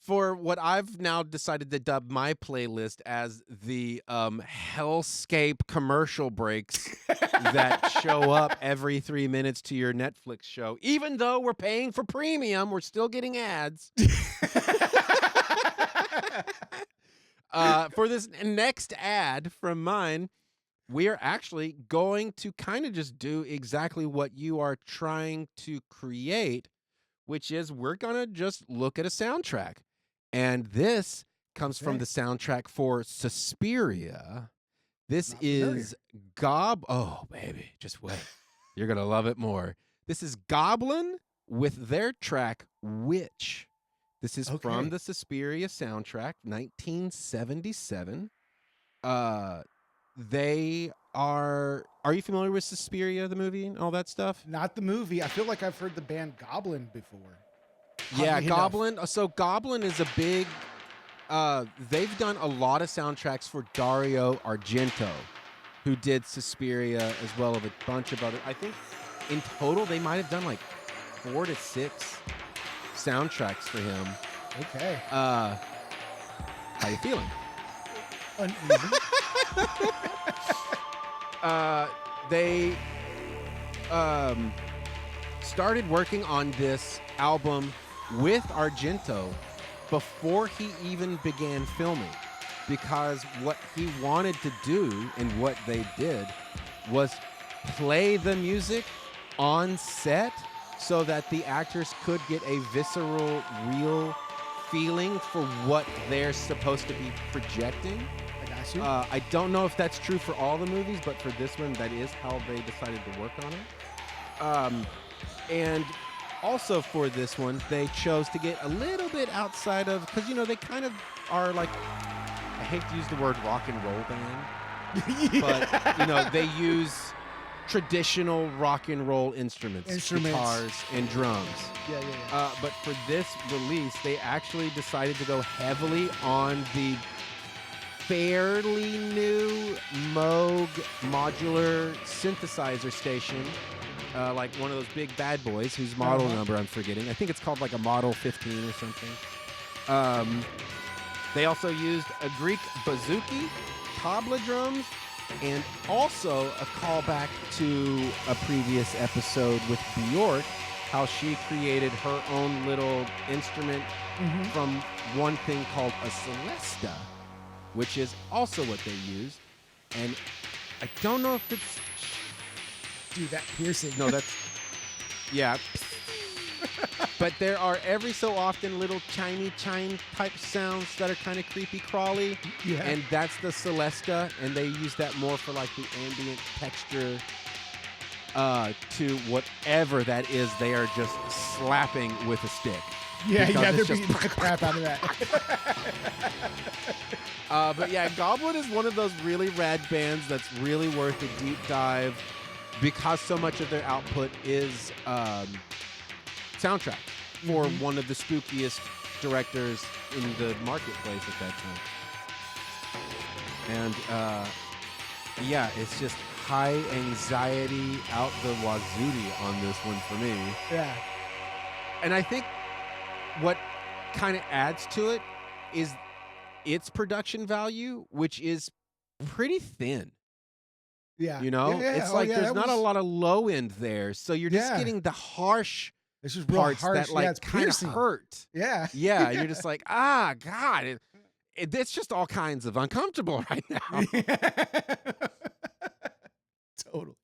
for what I've now decided to dub my playlist as the hellscape commercial breaks that show up every 3 minutes to your Netflix show. Even though we're paying for premium, we're still getting ads. For this next ad from mine, we are actually going to kind of just do exactly what you are trying to create, which is we're going to just look at a soundtrack. And this comes from the soundtrack for Suspiria. This is Oh, baby, just wait. You're going to love it more. This is Goblin with their track Witch. This is from the Suspiria soundtrack, 1977. They are you familiar with Suspiria, the movie and all that stuff? Not the movie. I feel like I've heard the band Goblin before. Yeah, Goblin. So Goblin is a big, they've done a lot of soundtracks for Dario Argento, who did Suspiria as well as a bunch of other, I think in total they might have done like 4 to 6 soundtracks for him. Okay. How you feeling? Uneven. They started working on this album with Argento before he even began filming, because what he wanted to do and what they did was play the music on set so that the actors could get a visceral, real feeling for what they're supposed to be projecting. I got you. I don't know if that's true for all the movies, but for this one, that is how they decided to work on it. And also for this one, they chose to get a little bit outside of, because, you know, they kind of are like, I hate to use the word rock and roll band, but, you know, they use traditional rock and roll instruments, guitars and drums. Yeah. But for this release, they actually decided to go heavily on the fairly new Moog modular synthesizer station, like one of those big bad boys whose model number I'm forgetting. I think it's called like a Model 15 or something. They also used a Greek bouzouki, tabla drums, and also a callback to a previous episode with Bjork, how she created her own little instrument from one thing called a celesta, which is also what they used. And I don't know if it's... Dude, that piercing. No, that's... Yeah. But there are every so often little chimey chime type sounds that are kind of creepy crawly. Yeah. And that's the celesta, and they use that more for like the ambient texture to whatever that is they are just slapping with a stick. Yeah, Because they're it's beating the crap out of that. But yeah, Goblin is one of those really rad bands that's really worth a deep dive, because so much of their output is soundtrack for one of the spookiest directors in the marketplace at that time. And yeah, it's just high anxiety out the wazootie on this one for me. Yeah. And I think what kind of adds to it is its production value, which is pretty thin. Yeah. You know, Yeah. it's like there's not a lot of low end there. So you're just getting the harsh it's just real parts harsh. that like kind of hurt. Yeah. Yeah. You're just like, God, it's just all kinds of uncomfortable right now. Totally.